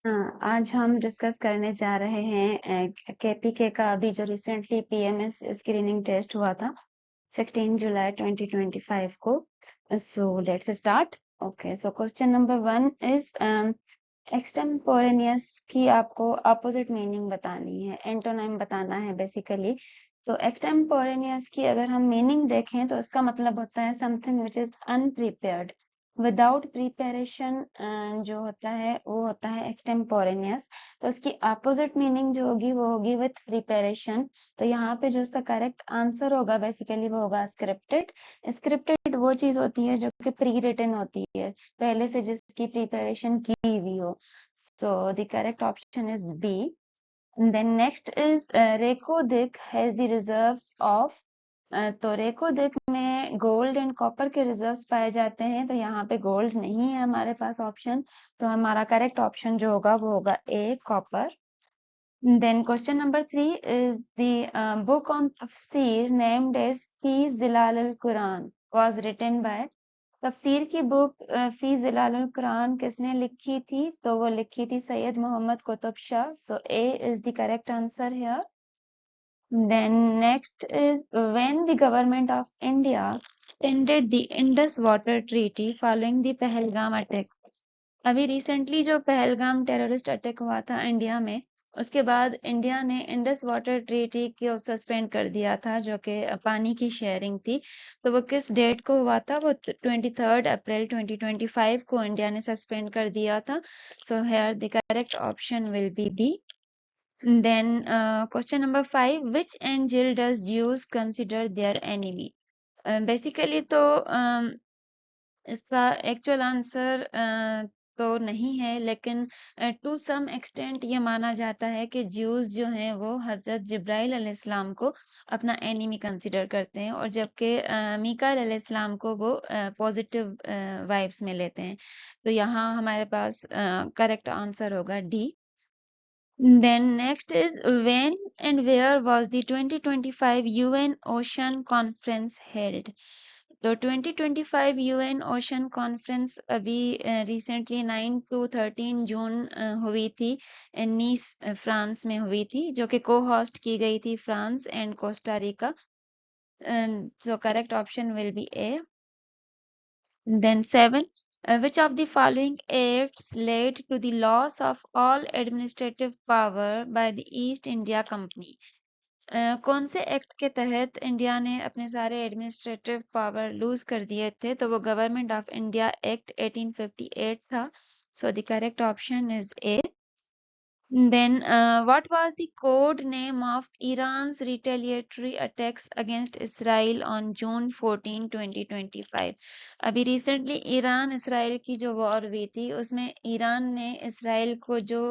हाँ, आज हम डिस्कस करने जा रहे हैं केपीके का अभी जो रिसेंटली पीएमएस स्क्रीनिंग टेस्ट हुआ था 16 जुलाई 2025 को। So let's start. Okay, so question number 1 is extemporaneous की आपको अपोजिट मीनिंग बतानी है, एंटोनिम बताना है बेसिकली। तो एक्सटेम्पोरेनियस की अगर हम मीनिंग देखें तो इसका मतलब होता है something which is अनप्रिपेयर्ड, without preparation. जो होता है वो होता है एक्सटेम्पोरेनियस। तो इसकी अपोजिट मीनिंग जो होगी वो होगी विथ प्रिपरेशन। तो यहाँ पे जो इसका करेक्ट आंसर होगा बेसिकली वो होगा स्क्रिप्टेड। स्क्रिप्टेड वो चीज होती है जो कि प्री रिटन होती है, पहले से जिसकी प्रिपरेशन की हुई हो। So the correct option is B. Then next is Reko Diq has the reserves of. तो रेकोदिक में गोल्ड एंड कॉपर के रिजर्व्स पाए जाते हैं, तो यहाँ पे गोल्ड नहीं है हमारे पास ऑप्शन। तो हमारा करेक्ट ऑप्शन जो होगा वो होगा ए, copper. Then question number 3 is the book on tafsir named as Fi Zilal al-Quran was written by। तफसीर की बुक फी जिलाल अल कुरान किसने लिखी थी? तो वो लिखी थी Syed Mohammad Qutub Shah. So A is the correct answer here. Then next is when the government of India ended the Indus Water Treaty following the Pahalgam attack. अभी रिसेंटली जो पहलगाम टेररिस्ट अटैक हुआ था इंडिया में, उसके बाद इंडिया ने इंडस वाटर ट्रीटी को suspend कर दिया था, जो कि पानी की शेयरिंग थी। तो वो किस डेट को हुआ था? वो 23 अप्रैल 2025 को इंडिया ने सस्पेंड कर दिया था। So here the correct option will be B. Then question number 5, which angel does Jews consider their enemy? Basically तो इसका एक्चुअल आंसर तो नहीं है, लेकिन टू सम एक्सटेंट ये माना जाता है कि ज्यूज जो हैं वो हजरत जिब्राइल अलैहिस्सलाम को अपना एनिमी कंसिडर करते हैं, और जबकि मीकाईल अलैहिस्सलाम को वो पॉजिटिव वाइब्स में लेते हैं। तो यहाँ हमारे पास करेक्ट आंसर होगा D. Then next is when and where was the 2025 UN Ocean Conference held? तो 2025 UN ओशन कॉन्फ्रेंस अभी रिसेंटली 9 to 13 जून हुई थी, नीस फ्रांस में हुई थी, जो कि को होस्ट की गई थी France and Costa Rica. So correct option will B A. Then 7, which of the following acts led to the loss of all administrative power by the East India Company? कौन से एक्ट के तहत India ने अपने सारे administrative power loose कर दिए थे? तो वो गवर्नमेंट ऑफ इंडिया एक्ट 1858 था। So the correct option is A. Then, what was the code name of Iran's retaliatory attacks against Israel on June 14, 2025? अभी रिसेंटली ईरान इसराइल की जो वॉर हुई थी, उसमें ईरान ने इसराइल को जो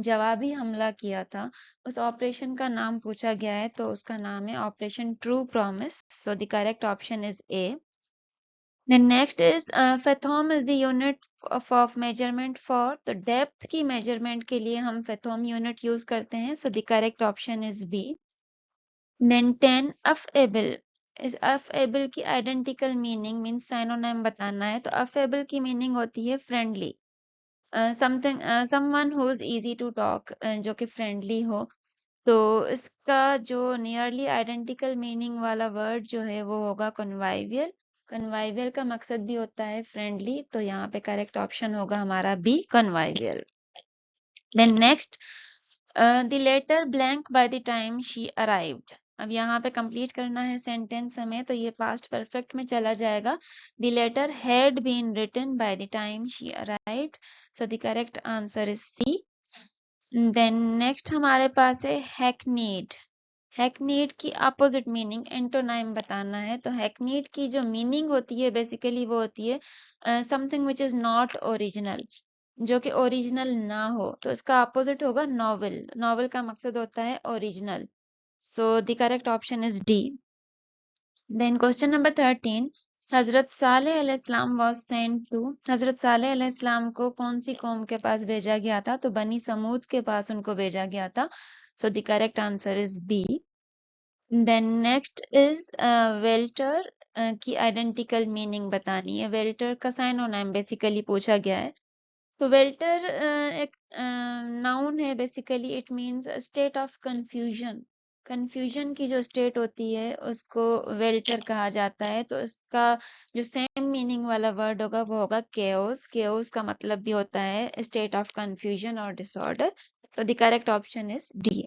जवाबी हमला किया था, उस ऑपरेशन का नाम पूछा गया है, तो उसका नाम है operation true promise. So the correct option is A. Then next is fathom is the unit of measurement for। तो depth की measurement के लिए हम fathom unit use करते हैं। So the correct option is B. Then 10 affable। इस affable की identical meaning means synonym बताना है। तो affable की meaning होती है friendly, something someone who is easy to talk, जो कि friendly हो। तो इसका जो नियरली आइडेंटिकल मीनिंग वाला वर्ड जो है वो होगा कन्वाइवियल। कन्वाइवियल का मकसद भी होता है फ्रेंडली, तो यहाँ पे करेक्ट ऑप्शन होगा हमारा B, convivial. Then next, the letter blank by the time she arrived. अब यहाँ पे कंप्लीट करना है सेंटेंस हमें, तो ये पास्ट परफेक्ट में चला जाएगा। The letter had been written by the time she arrived. So the correct answer is C. Then next हमारे पास है हैकनीड। हैकनीड की अपोजिट मीनिंग एंटोनाइम बताना है। तो हैकनीड की जो मीनिंग होती है बेसिकली वो होती है something which is not original, जो कि ओरिजिनल ना हो। तो इसका अपोजिट होगा नॉवल। नॉवल का मकसद होता है original. So the correct option is D. Then question number 13, Hazrat Saleh अलैहिस्सलाम वाज सेंट टू। हजरत सालेह अलैहिस्सलाम को कौन सी कौम के पास भेजा गया था? तो बनी समूद के पास उनको भेजा गया था। So the correct answer is B. Then next is welter की आइडेंटिकल मीनिंग बतानी है। वेल्टर का साइनोनाइम बेसिकली पूछा गया है। तो वेल्टर एक नाउन है basically, it means state of confusion. Confusion की जो स्टेट होती है उसको वेल्टर कहा जाता है। तो इसका जो सेम मीनिंग वाला वर्ड होगा वो होगा केओस। केओस का मतलब भी होता है स्टेट ऑफ कंफ्यूजन और डिसऑर्डर। तो the correct option is D.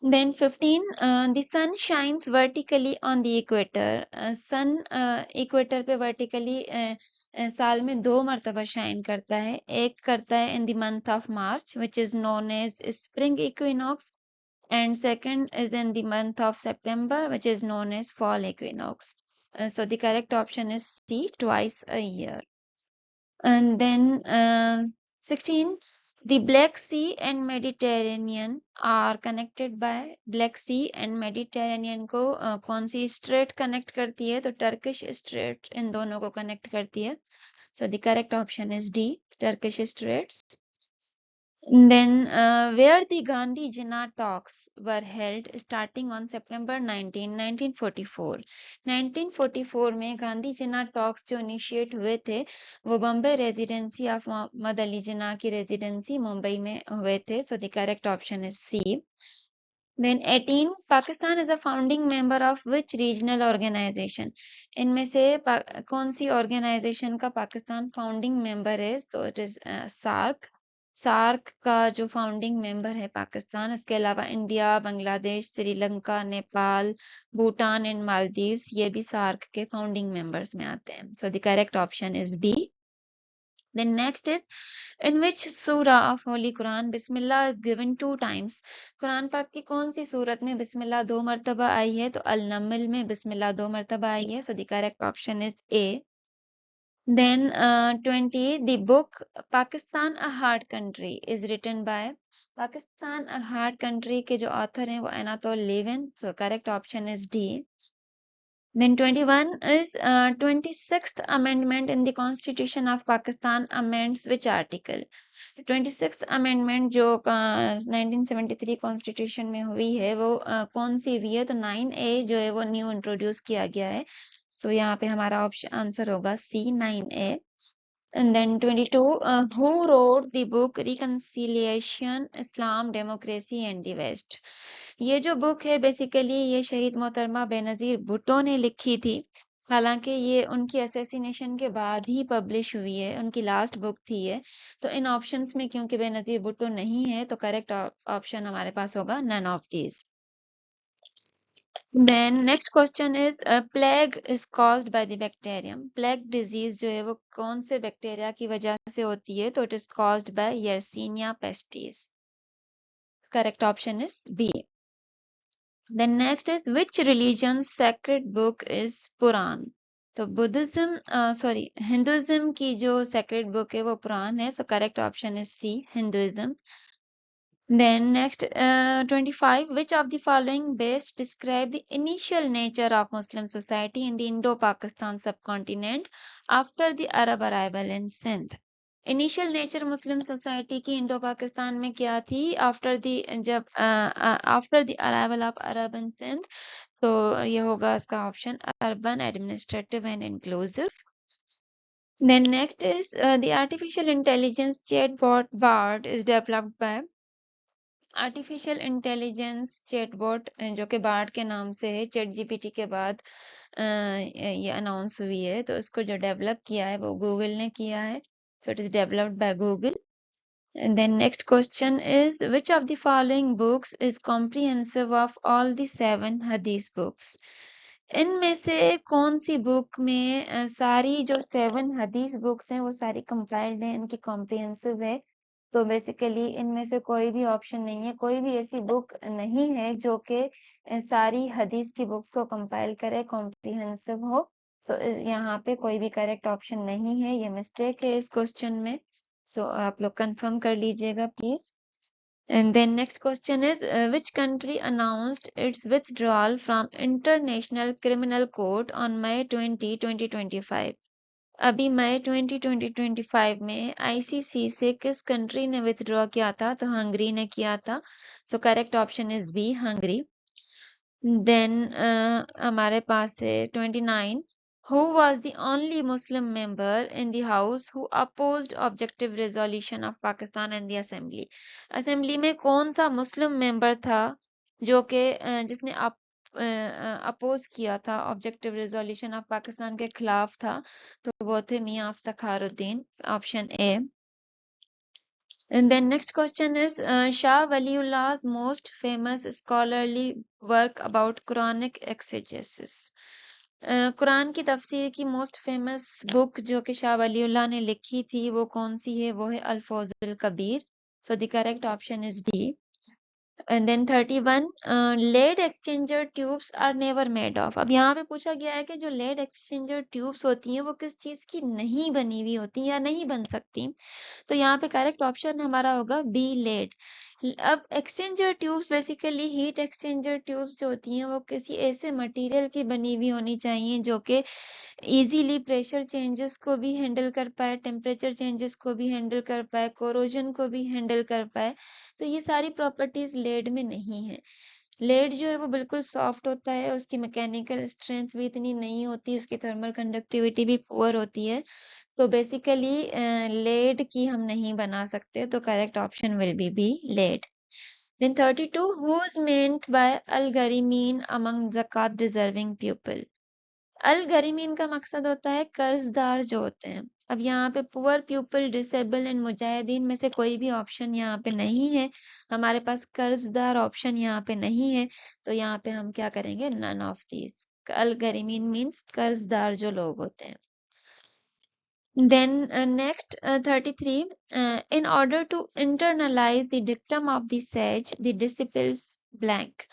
Then 15, the sun shines vertically on the equator. sun equator पे vertically साल में 2 मरतबा शाइन करता है। एक करता है in the month of March, which is known as spring equinox, and second is in the month of September, which is known as fall equinox. So the correct option is C, twice a year. And then 16, the Black Sea and Mediterranean are connected by Black Sea and Mediterranean को कौन सी straight connect करती है? तो Turkish straight in दोनों को connect करती है। So the correct option is D, Turkish Straits. Then where the Gandhi Jinnah talks were held starting on September 19, 1944. 1944 में गांधी जिन्ना टॉक्स जो इनिशिएट हुए थे वो बॉम्बे रेजिडेंसी ऑफ मोहम्मद अली जिन्ना की रेजिडेंसी मुंबई में हुए थे। So the correct option is C. Then 18, Pakistan is a founding member of which regional organization? इनमें से कौन सी ऑर्गेनाइजेशन का पाकिस्तान फाउंडिंग मेंबर है? तो इट इज सार्क। सार्क का जो फाउंडिंग मेंबर है पाकिस्तान। इसके अलावा इंडिया, बांग्लादेश, श्रीलंका, नेपाल, भूटान एंड मालदीव्स ये भी सार्क के फाउंडिंग मेंबर्स में आते हैं। So the correct option is B. Then next is, in which surah of Holy Quran Bismillah is given 2 times? Quran पाक की कौन सी सूरत में बिस्मिल्लाह 2 मरतबा आई है? तो अल-नमल में बिस्मिल्लाह 2 मरतबा आई है। So the correct option is A. Then 20, the book Pakistan a Hard Country is written by Pakistan a Hard Country के जो ऑथर हैं वो एनातोल Lewin. So correct option is D. Then 21 is 26th Amendment in the Constitution of Pakistan amends which article? 26th Amendment जो 1973 Constitution में हुई है वो कौन सी हुई है? तो 9A जो है वो न्यू इंट्रोड्यूस किया गया है। सो यहाँ पे हमारा ऑप्शन आंसर होगा C, 9A. And then 22, who wrote the book Reconciliation, Islam, Democracy and the West? ये जो बुक है बेसिकली ये शहीद मोहतरमा बेनजीर भुट्टो ने लिखी थी। हालांकि ये उनकी असैसिनेशन के बाद ही पब्लिश हुई है, उनकी लास्ट बुक थी ये। तो इन ऑप्शंस में क्योंकि बेनजीर भुट्टो नहीं है तो करेक्ट ऑप्शन हमारे पास होगा none of these. Then next question is plague is caused by the bacterium. Plague disease जो है वो कौन से बैक्टीरिया की वजह से होती है? तो it is caused by Yersinia pestis. Correct option is B. Then next is which religion's sacred book is Quran? तो हिंदुइज्म की जो sacred book है वो कुरान है। So correct option is C, Hinduism. Then next 25, which of the following best describe the initial nature of Muslim society in the Indo-Pakistan subcontinent after the Arab arrival in Sindh? Initial nature Muslim society की Indo Pakistan में क्या थी after the arrival of Arab in Sindh? तो ये होगा इसका option urban, administrative and inclusive. Then next is the artificial intelligence chatbot BARD is developed by artificial intelligence chatbot जो कि बार्ड के नाम से है, चैट जीपीटी के बाद ये अनाउंस हुई है। तो इसको जो डेवलप किया है वो गूगल ने किया है। So it is developed by Google. And then next question is which of the following books is comprehensive of all the 7 hadith books? इनमें से कौन सी बुक में सारी जो 7 हदीस बुक्स हैं वो सारी कंपाइल्ड हैं, इनकी कॉम्प्रिहेंसिव है? तो बेसिकली इनमें से कोई भी ऑप्शन नहीं है, कोई भी ऐसी बुक नहीं है जो कि सारी हदीस की बुक्स को कंपाइल करे, कॉम्प्रिहेंसिव हो। सो यहाँ पे कोई भी करेक्ट ऑप्शन नहीं है, ये मिस्टेक है इस क्वेश्चन में। सो आप लोग कंफर्म कर लीजिएगा please. And then next question is which country announced its withdrawal from International Criminal Court on May 20, 2025? अभी मई 2025 में आईसीसी से किस कंट्री ने विथड्रॉ किया था? तो हंगरी ने किया था। So correct option is B, Hungary. Then हमारे पास है 29, Who was the only Muslim member in the House who opposed objective resolution of Pakistan and the Assembly? Assembly में कौन सा मुस्लिम मेंबर था जो कि जिसने अपोज किया था, ऑब्जेक्टिव रेजोल्यूशन ऑफ पाकिस्तान के खिलाफ था? तो वो थे Mian Iftikharuddin, option A. And then next question is Shah Waliullah's most famous scholarly work about Quranic exegesis. Quran की तफसीर की मोस्ट फेमस बुक जो कि शाह वलीउल्लाह ने लिखी थी वो कौन सी है? वो है Al-Fauzul Kabir. So the correct option is D. And then 31 lead exchanger tubes are never made of. अब यहाँ पे पूछा गया है कि जो लेड एक्सचेंजर ट्यूब्स होती हैं वो किस चीज की नहीं बनी हुई होती या नहीं बन सकती? तो यहाँ पे करेक्ट ऑप्शन हमारा होगा बी, लेड। अब exchanger tubes basically heat exchanger tubes जो होती हैं वो किसी ऐसे मटेरियल की बनी हुई होनी चाहिए जो कि इजीली प्रेशर चेंजेस को भी हैंडल कर पाए, टेम्परेचर चेंजेस को भी हैंडल कर पाए, कोरोजन को भी हैंडल कर पाए। तो ये सारी प्रॉपर्टीज लेड में नहीं है। लेड जो है वो बिल्कुल सॉफ्ट होता है, उसकी मैकेनिकल स्ट्रेंथ भी इतनी नहीं होती, उसकी थर्मल कंडक्टिविटी भी पुअर होती है। तो बेसिकली लेड की हम नहीं बना सकते, तो correct option will be led. Then 32, who is meant by al-Gharimin among zakat deserving pupil? अल-गरीमीन का मकसद होता है कर्जदार जो होते हैं। अब यहाँ पे poor people, disable and Mujahideen में से कोई भी ऑप्शन यहाँ पे नहीं है। हमारे पास कर्जदार ऑप्शन यहाँ पे नहीं है, तो यहाँ पे हम क्या करेंगे? None of these. अल-गरीमीन मीन्स कर्जदार जो लोग होते हैं। Then next 33, in order to internalize the dictum of the sage, the disciples blank.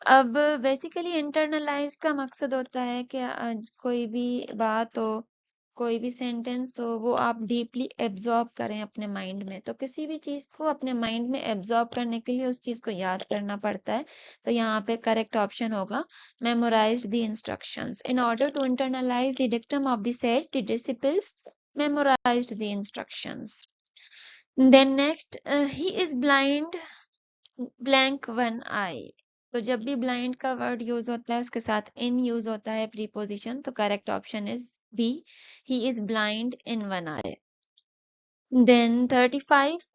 अब बेसिकली इंटरनलाइज का मकसद होता है कि कोई भी बात हो, कोई भी सेंटेंस हो, वो आप डीपली एब्जॉर्ब करें अपने माइंड में। तो किसी भी चीज को अपने माइंड में एब्जॉर्ब करने के लिए उस चीज को याद करना पड़ता है। तो यहाँ पे करेक्ट ऑप्शन होगा memorize the instructions. In order to internalize the dictum of the sage, the disciples memorized the instructions. Then next, he is blind blank one eye. तो जब भी blind का वर्ड यूज होता है उसके साथ in यूज होता है प्रीपोजिशन, तो correct option is B, he is blind in one eye. Then 35,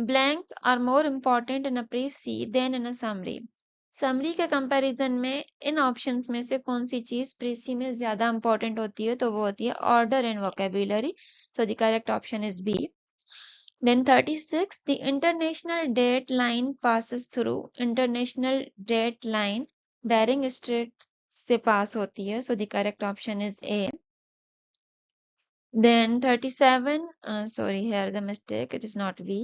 blank are more important in a pre-C than in a summary. Summary के कंपैरिजन में इन ऑप्शंस में से कौन सी चीज प्रीसी में ज्यादा इंपॉर्टेंट होती है? तो वो होती है order and vocabulary. So the correct option is B. Then 36, the international date line passes through. International date line Bering Strait से पास होती है, so the correct option is A. Then 37, sorry, here is a mistake, it is not B.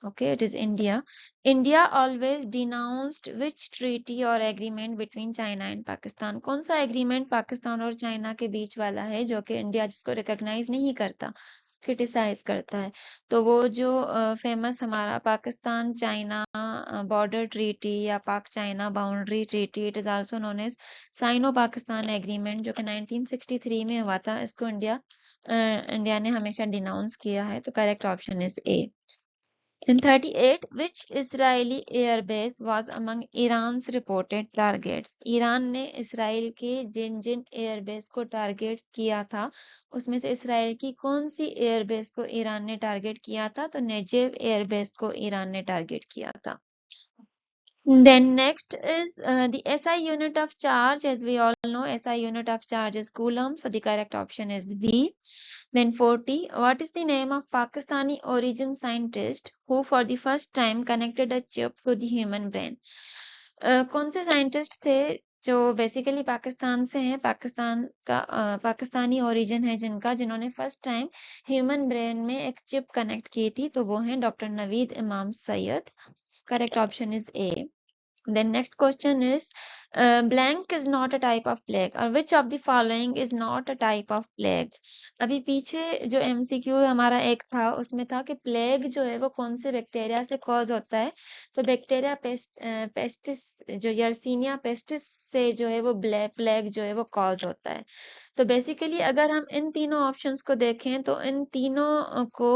Okay, it is India. India always denounced which treaty or agreement between China and Pakistan? कौन सा agreement Pakistan और China के बीच वाला है जो कि India जिसको recognise नहीं करता, क्रिटिसाइज करता है? तो वो जो फेमस हमारा पाकिस्तान चाइना बॉर्डर ट्रीटी या Pak China boundary treaty, it is also known as Sino Pakistan agreement, जो कि 1963 में हुआ था, इसको इंडिया ने हमेशा डिनाउंस किया है। तो correct option is A. In 38, which Israeli airbase was among Iran's reported targets? Iran ने इसराइल के जिन जिन एयरबेस को टारगेट किया था, उसमें से इसराइल की कौन सी एयरबेस को ईरान ने टारगेट किया था? तो नेजेव एयरबेस को ईरान ने टारगेट किया था। Then next is the SI unit of charge. As we all know, SI unit of charge is coulomb. So the correct option is B. Then 40, what is the name of Pakistani origin scientist who for the first time connected a chip to the human brain? कौन से scientist थे जो basically Pakistan से हैं, Pakistani origin है जिनका, जिन्होंने first time human brain में एक चिप कनेक्ट की थी? तो वो हैं डॉक्टर नवीद इमाम Syed. Correct option is A. Then next question is blank is not a type of plague, or which of the following is not a type of plague? अभी पीछे जो MCQ हमारा एक था उसमें था कि प्लेग जो है वो कौन से बैक्टीरिया से कॉज होता है? तो बैक्टीरिया पेस्टिस जो यर्सीनिया पेस्टिस से जो है वो प्लेग जो है वो कॉज होता है। तो बेसिकली अगर हम इन तीनों ऑप्शंस को देखें तो इन तीनों को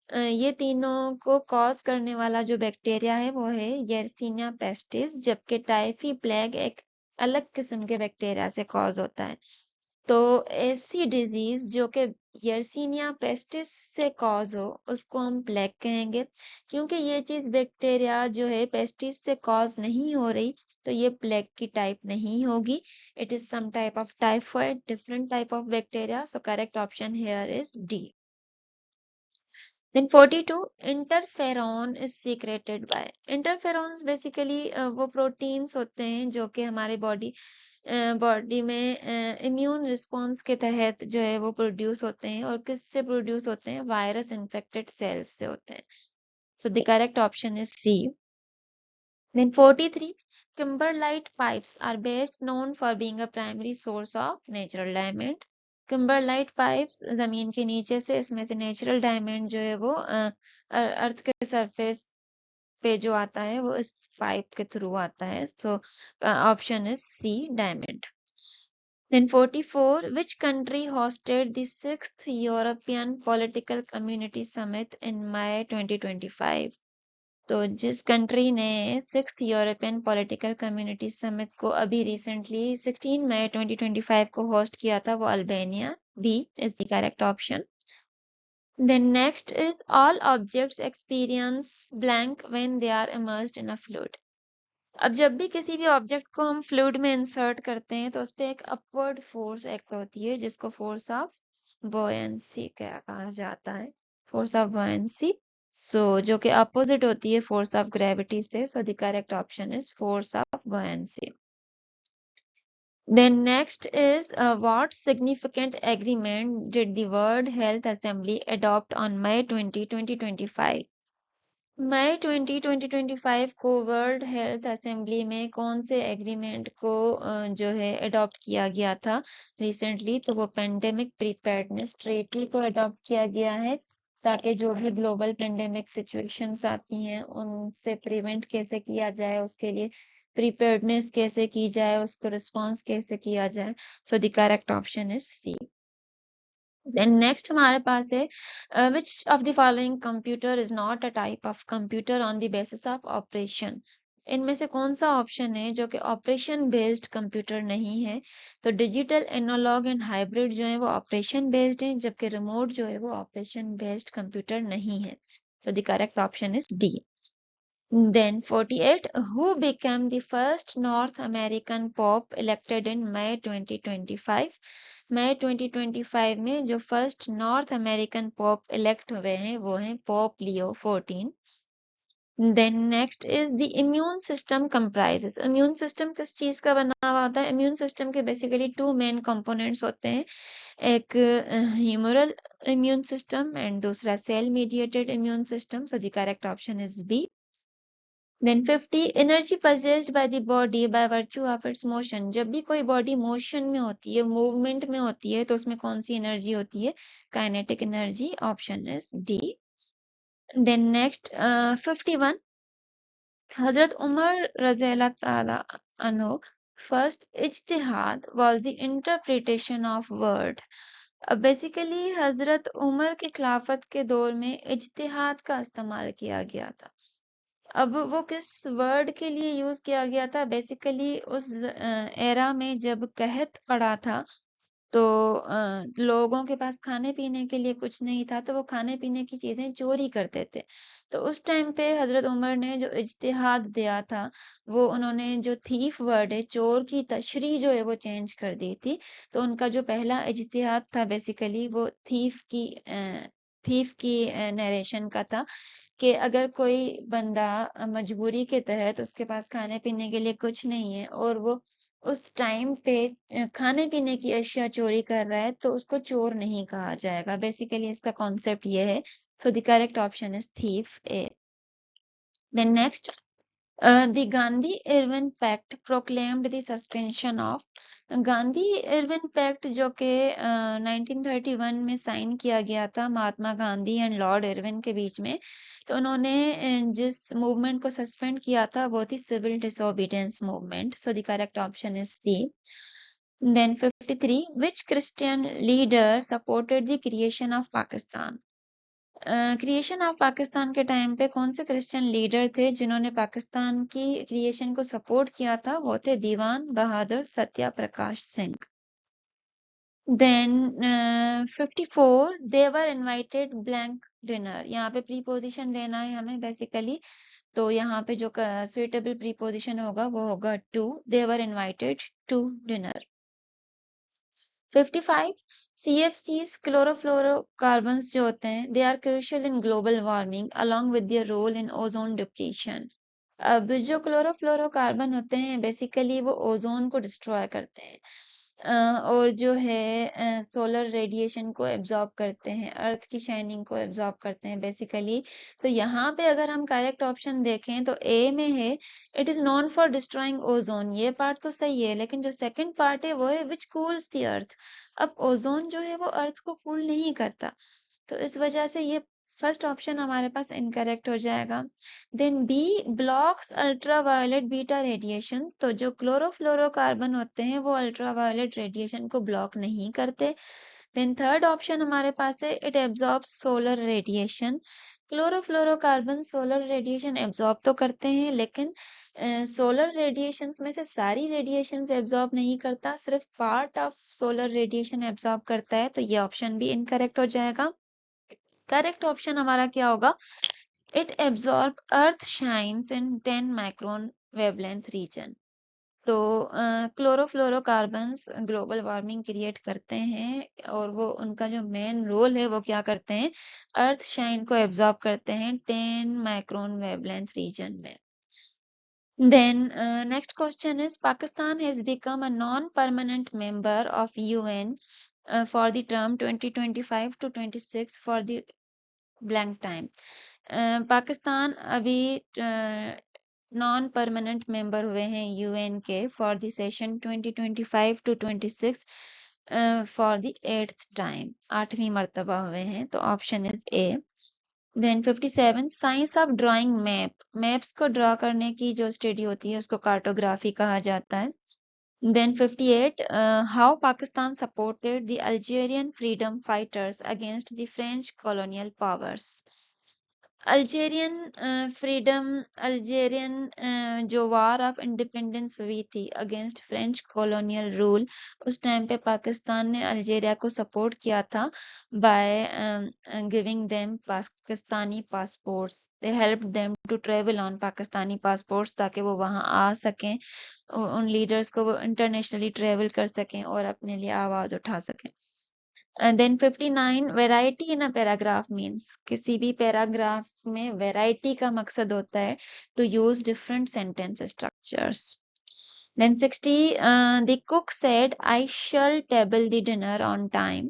ये तीनों को कॉज करने वाला जो बैक्टीरिया है वो है यर्सीनिया पेस्टिस, जबकि टाइफी प्लेग एक अलग किस्म के बैक्टीरिया से कॉज होता है। तो ऐसी डिजीज जो कि यर्सीनिया पेस्टिस से कॉज हो उसको हम प्लेग कहेंगे। क्योंकि ये चीज बैक्टीरिया जो है पेस्टिस से कॉज नहीं हो रही, तो ये प्लेग की टाइप नहीं होगी। It is some type of typhoid, different type of bacteria. So correct option here is D. Then 42, interferon is secreted by. Interferons basically वो प्रोटीन्स होते हैं जो कि हमारे बॉडी में इम्यून रिस्पॉन्स के तहत जो है वो प्रोड्यूस होते हैं। और किससे प्रोड्यूस होते हैं? वायरस इन्फेक्टेड सेल्स से होते हैं। So the correct option is C. Then 43, kimberlite pipes are best known for being a primary source of natural diamond. Kimberlite pipes जमीन के नीचे से, इसमें से नेचुरल डायमंड जो है वो अर्थ के सरफेस पे जो आता है वो इस पाइप के थ्रू आता है। So option is C, diamond. Then 44, which country hosted the 6th European Political Community Summit in May 2025? तो जिस कंट्री ने 6th European political community summit को अभी रिसेंटली 16 मई 2025 को होस्ट किया था, वो Albania. B is the correct option. Then next is all objects experience blank when they are immersed in a fluid. अब जब भी किसी भी ऑब्जेक्ट को हम फ्लूइड में इंसर्ट करते हैं तो उस पर एक अपवर्ड फोर्स एक्ट होती है जिसको फोर्स ऑफ बॉयंसी कहा जाता है। फोर्स ऑफ बॉयंसी जो कि अपोजिट होती है फोर्स ऑफ ग्रेविटी से। सो the correct option is force of buoyancy. Then next is what significant agreement did the World Health Assembly adopt on May 20, 2025? मई 2025 को वर्ल्ड हेल्थ असेंबली में कौन से एग्रीमेंट को जो है अडॉप्ट किया गया था रिसेंटली? तो वो पेंडेमिक प्रिपेयर्डनेस ट्रीटी को अडॉप्ट किया गया है, ताकि जो भी ग्लोबल पेंडेमिक सिचुएशंस आती हैं उनसे प्रिवेंट कैसे किया जाए, उसके लिए प्रिपेयर्डनेस कैसे की जाए, उसको रिस्पॉन्स कैसे किया जाए। So the correct option is C. Then next हमारे पास है which of the following computer is not a type of computer on the basis of operation? इनमें से कौन सा ऑप्शन है जो कि ऑपरेशन बेस्ड कंप्यूटर नहीं है? तो डिजिटल, एनालॉग एंड हाइब्रिड जो है वो ऑपरेशन बेस्ड है, जबकि रिमोट जो है वो ऑपरेशन बेस्ड कंप्यूटर नहीं है। So the correct option is D. Then 48, who became the first North American Pope elected in May 2025? मई 2025 में जो first North American pope elect हुए हैं वो हैं pope Leo 14। Then next is the immune system comprises. Immune system किस चीज का बना हुआ होता है? इम्यून सिस्टम के बेसिकली टू मेन कंपोनेंट्स होते हैं, एक ह्यूमरल इम्यून सिस्टम एंड दूसरा cell mediated immune system. So the correct option is B. Then 50, energy possessed by the body by virtue of its motion. जब भी कोई body motion में होती है, मूवमेंट में होती है, तो उसमें कौन सी एनर्जी होती है? Kinetic energy. Option is D. Then next 51, Hazrat Umar रज़ियल्लाहु ताला अन्हु फर्स्ट इज्तिहाद was the interpretation of word. अब बेसिकली हजरत उमर के खिलाफत के दौर में इज्तिहाद का इस्तेमाल किया गया था। अब वो किस वर्ड के लिए यूज किया गया था? बेसिकली उस एरा में जब कहत पड़ा था, तो लोगों के पास खाने पीने के लिए कुछ नहीं था, तो वो खाने पीने की चीजें चोरी करते थे। तो उस टाइम पे हजरत उमर ने जो इज्तिहाद दिया था, वो उन्होंने जो थीफ वर्ड है, चोर की तशरीह जो है वो चेंज कर दी थी। तो उनका जो पहला इज्तिहाद था बेसिकली वो थीफ की नरेशन का था कि अगर कोई बंदा मजबूरी के तहत उसके पास खाने पीने के लिए कुछ नहीं है और वो उस टाइम पे खाने पीने की अशिया चोरी कर रहा है, तो उसको चोर नहीं कहा जाएगा। बेसिकली इसका कॉन्सेप्ट ये है। So the correct option is thief A. Then next, the Gandhi-Irwin Pact proclaimed the suspension of। Gandhi Irwin pact जो कि 1931 में साइन किया गया था Mahatma Gandhi and Lord Irwin के बीच में, तो उन्होंने जिस मूवमेंट को सस्पेंड किया था वो थी civil disobedience movement. So the correct option is C. Then 53, which Christian leader supported the creation of Pakistan? Creation of Pakistan के टाइम पे कौन से क्रिश्चियन लीडर थे जिन्होंने पाकिस्तान की क्रिएशन को सपोर्ट किया था? वो थे दीवान बहादुर Satya Prakash Singh. Then 54 they were invited blank dinner. यहाँ पे प्रीपोजिशन देना है हमें बेसिकली, तो यहाँ पे जो सुइटेबल प्रीपोजिशन होगा वो होगा to. They were invited to dinner. 55 CFCs chlorofluorocarbons जो होते हैं they are crucial in global warming along with their role in ozone depletion. अब जो क्लोरोफ्लोरोकार्बन होते हैं बेसिकली वो ओजोन को डिस्ट्रॉय करते हैं, और जो है सोलर रेडिएशन को एब्जॉर्ब करते हैं, अर्थ की शाइनिंग को एब्जॉर्ब करते हैं बेसिकली। तो यहाँ पे अगर हम करेक्ट ऑप्शन देखें तो ए में है it is known for destroying ozone. ये पार्ट तो सही है, लेकिन जो सेकंड पार्ट है वो है विच कूल्स द अर्थ। अब ओजोन जो है वो अर्थ को कूल नहीं करता, तो इस वजह से ये फर्स्ट ऑप्शन हमारे पास इनकरेक्ट हो जाएगा। Then B blocks ultraviolet beta radiation. तो जो क्लोरोफ्लोरोकार्बन होते हैं वो अल्ट्रावायलेट रेडिएशन को ब्लॉक नहीं करते। देन थर्ड ऑप्शन हमारे पास है it absorbs solar radiation. Chlorofluorocarbon solar radiation absorb तो करते हैं, लेकिन सोलर रेडिएशंस में से सारी रेडिएशंस एब्जॉर्ब नहीं करता, सिर्फ part of solar radiation absorb करता है। तो ये ऑप्शन भी इनकरेक्ट हो जाएगा। करेक्ट ऑप्शन हमारा क्या होगा, it absorb earth shines in 10 micron wavelength region. तो क्लोरोफ्लोरोकार्बन्स ग्लोबल वार्मिंग क्रिएट करते हैं, और वो उनका जो मेन रोल है वो क्या करते हैं, अर्थ शाइन को एब्जॉर्ब करते हैं 10 माइक्रोन वेवलेंथ रीजन में। Then next question is Pakistan has become a non-permanent member of UN for the term 2025 to 26 for the blank time। Pakistan अभी नॉन परमानेंट मेंबर हुए हैं यूएन के for the session 2025 to 26 for the 8th time, 8वीं मर्तबा हुए हैं। तो option is A. Then 57 science of drawing map. Maps को ड्रॉ करने की जो स्टडी होती है उसको कार्टोग्राफी कहा जाता है। Then 58 how Pakistan supported the Algerian freedom fighters against the French colonial powers। Algerian जो वार ऑफ इंडिपेंडेंस हुई थी अगेंस्ट फ्रेंच कॉलोनियल रूल, उस टाइम पे पाकिस्तान ने अल्जेरिया को सपोर्ट किया था by giving them Pakistani passports. They help them to travel on Pakistani passports, ताकि वो वहाँ आ सकें, उन लीडर्स को वो इंटरनेशनली ट्रेवल कर सकें और अपने लिए आवाज उठा सकें। Then 59 variety in a paragraph means, किसी भी पैराग्राफ में वैरायटी का मकसद होता है to use different sentence structures. Then 60 the cook said I shall table the dinner on time.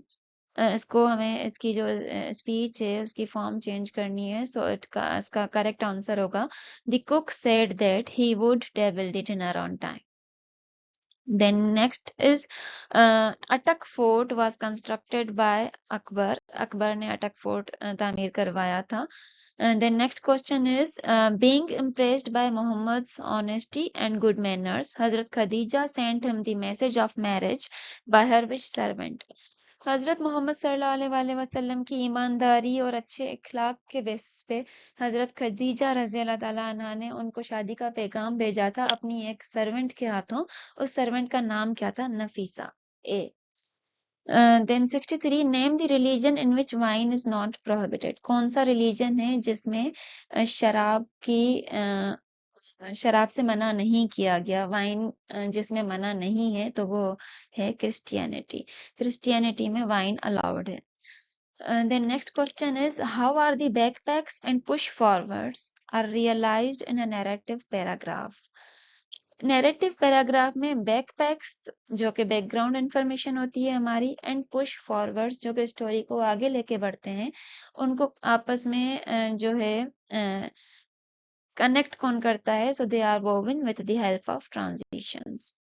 इसको हमें इसकी जो स्पीच है उसकी फॉर्म चेंज करनी है, सो इसका करेक्ट आंसर होगा the cook said that he would table the dinner on time. Then next is Atak Fort was constructed by Akbar। Akbar ने अटक फोर्ट तामीर करवाया था। Then next question is being impressed by Muhammad's honesty and good manners, Hazrat Khadija sent him the message of marriage by her which servant। हजरत मोहम्मद सल्लल्लाहु अलैहि वसल्लम की ईमानदारी और अच्छे इखलाक के बेसिस पे हजरत खदीजा रजी अल्लाह ताला अन्हा ने उनको शादी का पैगाम भेजा था अपनी एक सर्वेंट के हाथों। उस सर्वेंट का नाम क्या था, Nafisa. A. Then 63 name the religion in which wine is not prohibited. कौन सा रिलीजन है जिसमें शराब से मना नहीं किया गया, वाइन जिसमें मना नहीं है, तो वो है क्रिश्चियनिटी। क्रिश्चियनिटी में वाइन अलाउड है। Then next question is how are the backpacks and push forwards are realized in a narrative paragraph। Narrative paragraph में बैकपैक्स जो कि बैकग्राउंड इंफॉर्मेशन होती है हमारी, एंड पुश फॉरवर्ड्स जो कि स्टोरी को आगे लेके बढ़ते हैं, उनको आपस में जो है कनेक्ट कौन करता है, so they are woven with the help of transitions.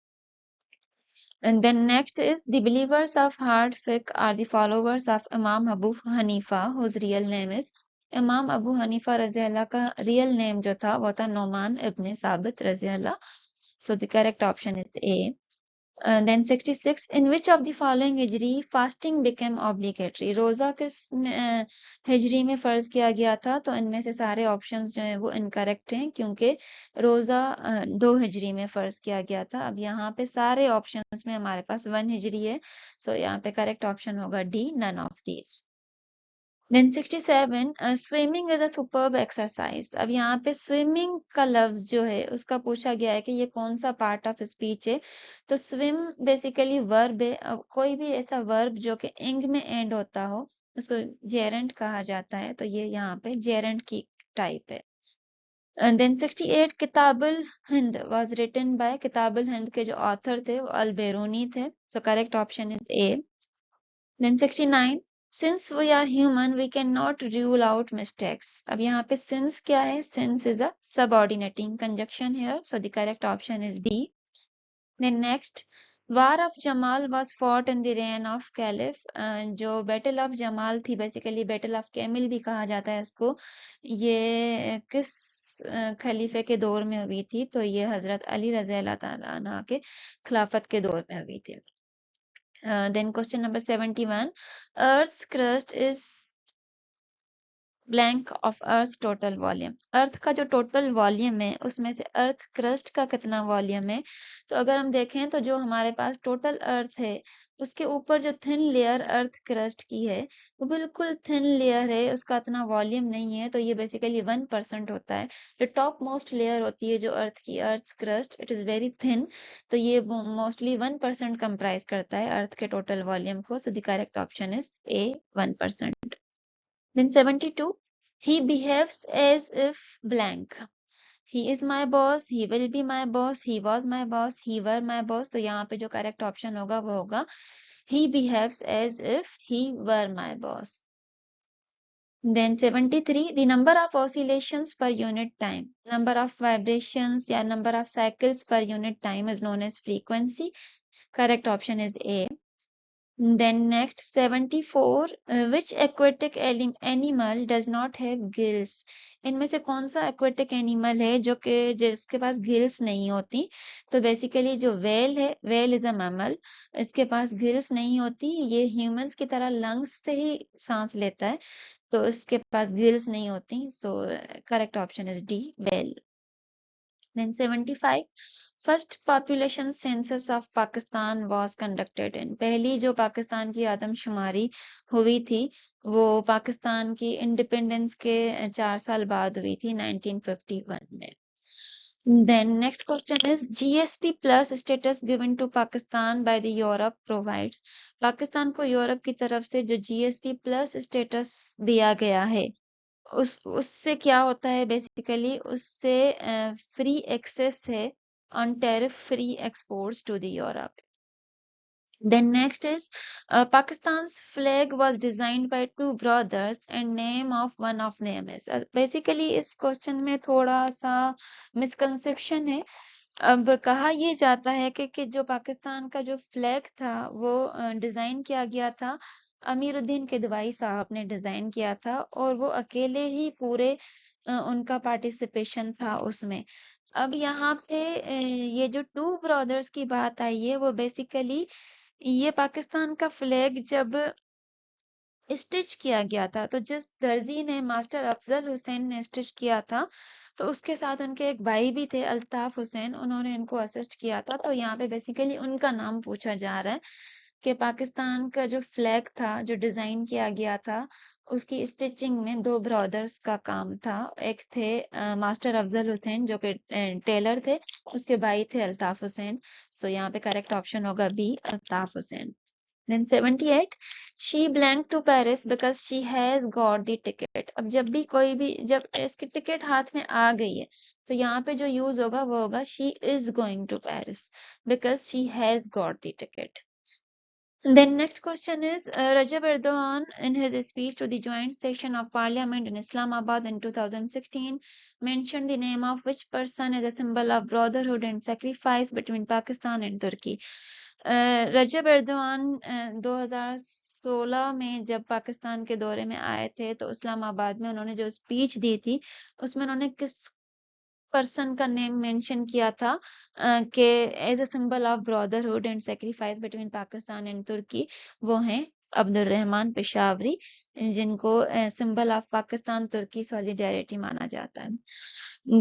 And then next is the believers of hard fiqh are the followers of Imam Abu Hanifa whose real name is। इमाम अबू हनीफा रजी अल्लाह का real name जो था वो था Noman Ibne Sabit रजी अल्लाह। So the correct option is A. Then 66, in which of the following Hijri fasting became obligatory? रोजा किस हिजरी में फर्ज किया गया था? तो इनमें से सारे ऑप्शंस जो हैं वो इनकरेक्ट हैं, क्योंकि रोजा 2 हिजरी में फर्ज किया गया था। अब यहाँ पे सारे ऑप्शंस में हमारे पास 1 हिजरी है, सो यहाँ पे करेक्ट ऑप्शन होगा D, none of these. Then 67, swimming is a superb exercise. अब यहाँ पे स्विमिंग का लफ्ज जो है उसका पूछा गया है कि ये कौन सा पार्ट ऑफ स्पीच है। तो स्विम बेसिकली वर्ब है। अब कोई भी ऐसा वर्ब जो कि इंग में एंड होता हो उसको जेरेंट कहा जाता है, तो ये यहाँ पे जेरेंट की टाइप है। And then 68, Kitabul Hind was written by, Kitabul Hind के जो ऑथर थे वो अल बेरूनी थे, so correct option is A. Then 69, since we are human, we cannot rule out mistakes. अब यहाँ पे since क्या है? Since is a subordinating conjunction here, so the correct option is D. Then next, War of Jamal was fought in the reign of Caliph. जो Battle of Jamal थी, basically Battle of Camel भी कहा जाता है इसको, ये किस खलीफे के दौर में हुई थी? तो ये हजरत अली रज़ी अल्लाह ताला अन्हु के खिलाफत के दौर में हुई थी। Then question number 71, Earth's crust is blank of Earth's total volume. अर्थ का जो टोटल वॉल्यूम है उसमें से अर्थ क्रस्ट का कितना वॉल्यूम है? तो अगर हम देखें तो जो हमारे पास टोटल अर्थ है उसके ऊपर जो थिन लेयर अर्थ क्रस्ट की है वो बिल्कुल थिन लेयर है, उसका इतना वॉल्यूम नहीं है, तो ये बेसिकली 1% होता है। जो टॉप मोस्ट लेयर होती है जो अर्थ की, earth crust, it is very thin, तो ये मोस्टली 1% कंप्राइज करता है अर्थ के टोटल वॉल्यूम को, सो the correct option is A, 1%। Then 72, he behaves as if blank. He is my boss, he will be my boss, he was my boss, he were my boss. तो यहाँ पे जो correct option होगा वो होगा he behaves as if he were my boss. Then 73, the number of oscillations per unit time, number of vibrations या number of cycles per unit time is known as frequency. Correct option is A. Then next 74, which aquatic animal does not have gills? इनमें से कौन सा aquatic animal है जो कि जिसके पास gills नहीं होती? तो बेसिकली जो whale है, whale is a mammal, इसके पास gills नहीं होती, ये humans की तरह lungs से ही सांस लेता है, तो इसके पास gills नहीं होती, so correct option is D, whale. Then 75, first population census of Pakistan was conducted in. पहली जो पाकिस्तान की आदमशुमारी हुई थी वो पाकिस्तान की इंडिपेंडेंस के 4 साल बाद हुई थी, 1951 में। Then next question is GSP plus status given to Pakistan by the Europe provides. Pakistan को यूरोप की तरफ से जो GSP plus status दिया गया है उससे क्या होता है? बेसिकली उससे फ्री एक्सेस है on tariff free exports to the Europe. Then next is Pakistan's flag was designed by two brothers and name of one of them is. Basically इस क्वेश्चन में थोड़ा सा मिसकंसेप्शन है। अब कहा ये जाता है कि जो पाकिस्तान का जो फ्लैग था वो डिजाइन किया गया था, अमीरुद्दीन किदवाई साहब ने डिजाइन किया था और वो अकेले ही पूरे उनका पार्टिसिपेशन था उसमें। अब यहाँ पे ये जो टू ब्रदर्स की बात आई है वो बेसिकली ये पाकिस्तान का फ्लैग जब स्टिच किया गया था तो जिस दर्जी ने, मास्टर अफजल हुसैन ने स्टिच किया था, तो उसके साथ उनके एक भाई भी थे अल्ताफ हुसैन, उन्होंने इनको असिस्ट किया था, तो यहाँ पे बेसिकली उनका नाम पूछा जा रहा है कि पाकिस्तान का जो फ्लैग था जो डिजाइन किया गया था उसकी स्टिचिंग में दो ब्रदर्स का काम था। एक थे मास्टर अफजल हुसैन जो कि टेलर थे, उसके भाई थे अल्ताफ हुसैन, सो यहाँ पे करेक्ट ऑप्शन होगा B, Altaf Hussain. Then 78, she blank to Paris because she has got the ticket. अब जब भी कोई भी जब इसकी टिकट हाथ में आ गई है तो यहाँ पे जो यूज होगा वो होगा she is going to Paris because she has got the ticket. Then next question is Rajab Erdogan in his speech to the joint session of parliament in Islamabad in 2016 mentioned the name of which person as a symbol of brotherhood and sacrifice between Pakistan and Turkey. Recep Erdogan 2016 में जब पाकिस्तान के दौरे में आए थे तो इस्लामाबाद में उन्होंने जो स्पीच दी थी उसमें उन्होंने किस पर्सन का नेम मेंशन किया था कि as a symbol of brotherhood and sacrifice between Pakistan and Turkey, वो हैं अब्दुल रहमान पेशावरी, जिनको symbol of Pakistan Turkey solidarity माना जाता है।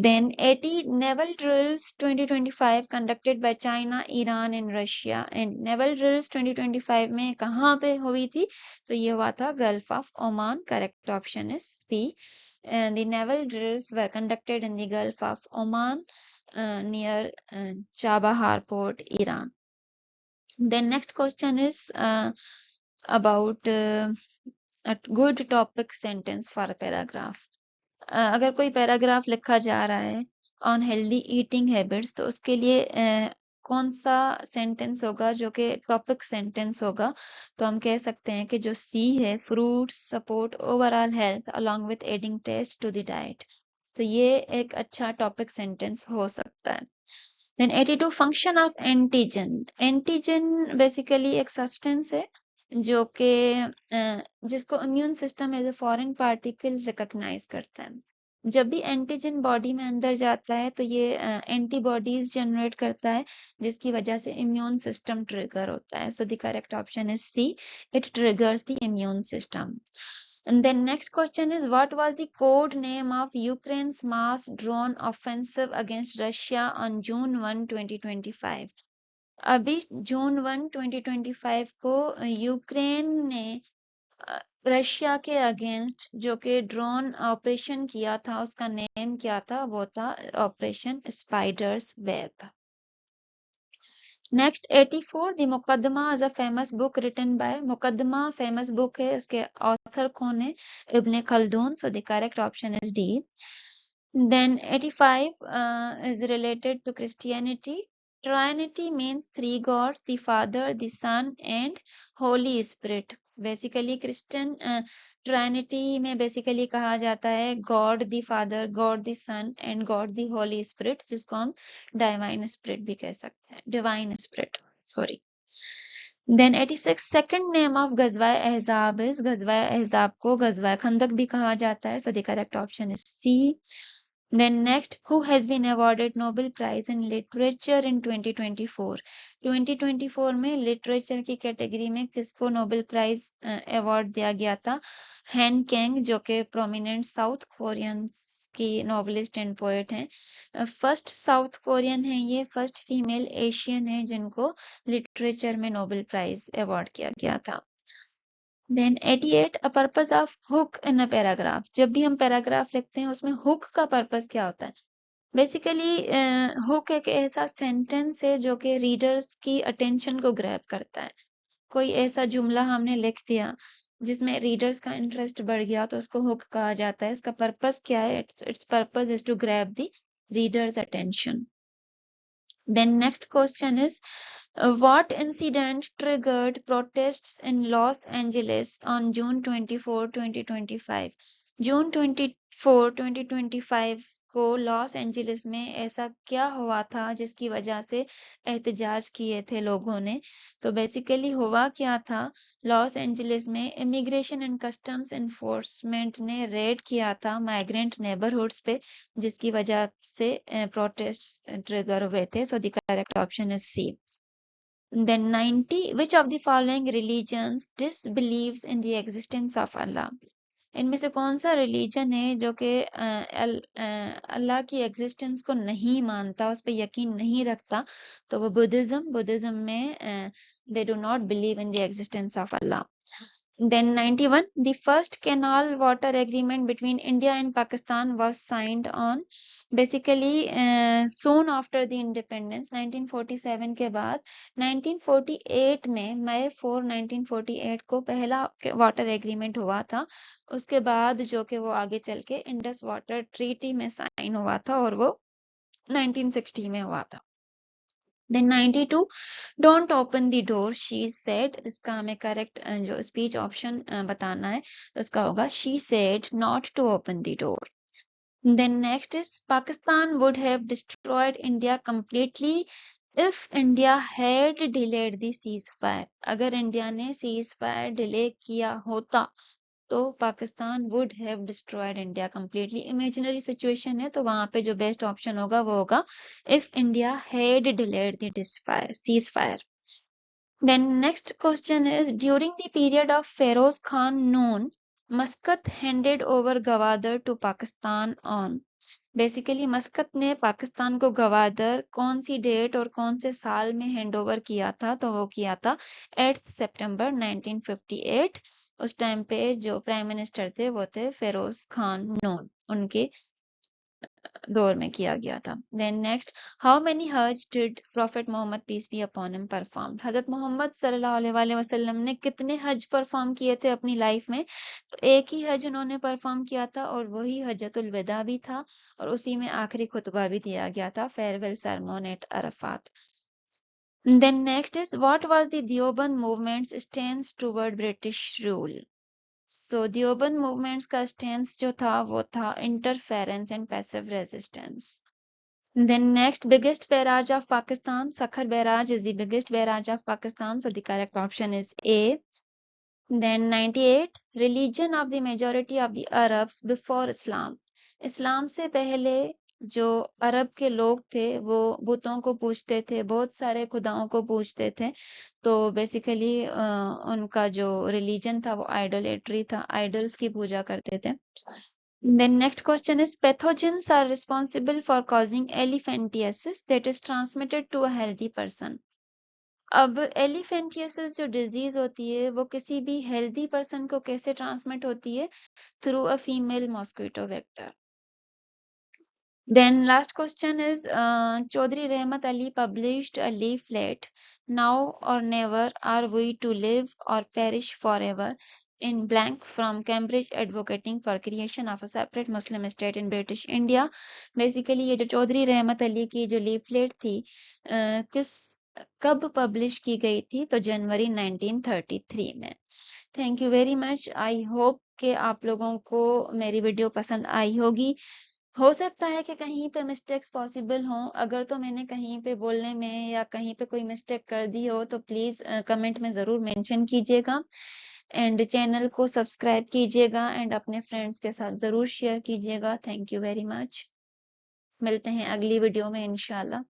Then 80 naval drills 2025 conducted by China, Iran and Russia. And naval drills 2025 में कहाँ पे हुई थी? तो ये हुआ था Gulf of Oman. Correct option is B. And the naval drills were conducted in the Gulf of Oman near Chabahar port, Iran. Then next question is about a good topic sentence for a paragraph. अगर कोई paragraph लिखा जा रहा है on healthy eating habits, तो उसके लिए कौन सा सेंटेंस होगा जो कि टॉपिक सेंटेंस होगा? तो हम कह सकते हैं कि जो सी है, fruits support overall health along with adding taste to the diet, तो ये एक अच्छा टॉपिक सेंटेंस हो सकता है। Then 82 function of antigen. Antigen basically एक सब्सटेंस है जो कि जिसको immune system as a foreign particle recognize करता है। जब भी एंटीजन बॉडी में अंदर जाता है तो ये एंटीबॉडीज जनरेट करता है, जिसकी वजह से इम्यून सिस्टम ट्रिगर होता है। So the correct option is C, it triggers the immune system. And then next question is, what was the code name of Ukraine's mass drone offensive against Russia on June 1, 2025? अभी जून 1, 2025 को Ukraine ने Russia के against जो कि drone operation किया था, उसका name क्या था? वो था operation spider's web. Next 84 the Muqaddimah is a famous book written by. Muqaddimah famous book है, इसके ऑथर कौन है? Ibn Khaldun. So the correct option is D. Then 85 is related to Christianity. Trinity means three gods, the Father, the Son and Holy Spirit. Basically Christian Trinity में basically कहा जाता है God the Father, God the Son and God the Holy Spirit, जिसको हम Divine Spirit भी कह सकते हैं, Divine Spirit, sorry. Then 86 second name of गजवा अहज़ाब is, गजवा अहज़ाब को गजवा खंदक भी कहा जाता है, so the correct option is C. Then next, who has been awarded Nobel Prize in Literature in 2024? 2024 में लिटरेचर की कैटेगरी में किसको नोबेल प्राइज अवार्ड दिया गया था? हैन कैंग, जो कि प्रोमिनेंट साउथ कोरियन की नॉवलिस्ट एंड पोएट हैं। फर्स्ट साउथ कोरियन है ये, फर्स्ट फीमेल एशियन है जिनको लिटरेचर में नोबेल प्राइज अवार्ड किया गया था। Then 88 a purpose of hook in a paragraph। जब भी हम पैराग्राफ लिखते हैं उसमें हुक का पर्पस क्या होता है? बेसिकली हुक एक ऐसा सेंटेंस है जो कि रीडर्स की अटेंशन को ग्रैब करता है। कोई ऐसा जुमला हमने लिख दिया जिसमें रीडर्स का इंटरेस्ट बढ़ गया तो उसको हुक कहा जाता है। इसका पर्पस क्या है? Its purpose is to grab the reader's attention. Then next question is, what incident triggered protests in Los Angeles on June 24, 2025? जून 24, 2025 को लॉस एंजलिस में ऐसा क्या हुआ था जिसकी वजह से एहतजाज किए थे लोगों ने? तो बेसिकली हुआ क्या था, लॉस एंजलिस में इमिग्रेशन एंड कस्टम्स एनफोर्समेंट ने रेड किया था माइग्रेंट नेबरहुड्स पे, जिसकी वजह से प्रोटेस्ट ट्रिगर हुए थे। So the correct option is C. Then 90, which of the following religions disbelieves in the existence of Allah? इनमें से कौन सा रिलीजन है जो कि अल्लाह की एग्जिस्टेंस को नहीं मानता, उस पर यकीन नहीं रखता? तो वो बुद्धिज्म में they do not believe in the existence of Allah. Then 91, the first canal water agreement between India and Pakistan was signed on basically soon after the independence, 1947 के बाद। 1948 में मई 4, 1948 को पहला वाटर एग्रीमेंट हुआ था। उसके बाद जो कि वो आगे चल के इंडस वाटर ट्रीटी में साइन हुआ था और वो 1960 में हुआ था। Then 92, don't open the door, she said। इसका हमें करेक्ट जो स्पीच ऑप्शन बताना है, तो इसका होगा she said not to open the door. Then next is, Pakistan would have destroyed India completely if India had delayed the ceasefire। अगर India ने ceasefire डिले किया होता तो Pakistan would have destroyed India completely. Imaginary situation है तो वहां पे जो बेस्ट ऑप्शन होगा वो होगा if India had delayed the cease fire. Then next question is during the period of Feroz Khan Noon, Muscat handed over Gwadar to Pakistan on। Basically मस्कत ने पाकिस्तान को गवादर कौन सी डेट और कौन से साल में हैंड ओवर किया था, तो वो किया था 8 सितंबर 1958। उस टाइम पे जो प्राइम मिनिस्टर थे वो थे फेरोज खान नून, उनके दौर में किया गया था। Then next, how many Hajj did prophet Muhammad peace be upon him perform. Hazrat Muhammad सल्लल्लाहु अलैहि वसल्लम ने कितने हज परफॉर्म किए थे अपनी लाइफ में, तो एक ही हज उन्होंने परफॉर्म किया था और वही हजतुल विदा भी था और उसी में आखिरी खुतबा भी दिया गया था, farewell sermon at Arafat. Then next is what was the Deoband movements stands toward British rule. So Deoband movements का स्टैंस जो था वो था interference and passive resistance. Then next, biggest barrage of Pakistan. Sakhar barrage is the biggest barrage of Pakistan. So the correct option is A. Then 98, religion of the majority of the Arabs before Islam. इस्लाम से पहले जो अरब के लोग थे वो बुतों को पूजते थे, बहुत सारे खुदाओं को पूजते थे। तो बेसिकली उनका जो रिलीजन था वो आइडोलेट्री था, आइडल्स की पूजा करते थे। Then next question is pathogens are responsible for causing elephantiasis that is transmitted to a healthy person। अब एलिफेंटियासिस जो डिजीज होती है वो किसी भी हेल्दी पर्सन को कैसे ट्रांसमिट होती है, through a female mosquito vector. Then last question is Chaudhry Rehmat Ali published a leaflet, Now or Never Are We to Live or Perish Forever in blank from Cambridge advocating for creation of a separate Muslim state in British India। Basically ये जो चौधरी रहमत अली की जो leaflet थी किस कब publish की गई थी, तो जनवरी 1933 में। Thank you very much. I hope कि आप लोगों को मेरी वीडियो पसंद आई होगी। हो सकता है कि कहीं पे मिस्टेक्स पॉसिबल हों, अगर तो मैंने कहीं पे बोलने में या कहीं पे कोई मिस्टेक कर दी हो तो प्लीज कमेंट में जरूर मेंशन कीजिएगा एंड चैनल को सब्सक्राइब कीजिएगा एंड अपने फ्रेंड्स के साथ जरूर शेयर कीजिएगा। Thank you very much. मिलते हैं अगली वीडियो में इंशाल्लाह।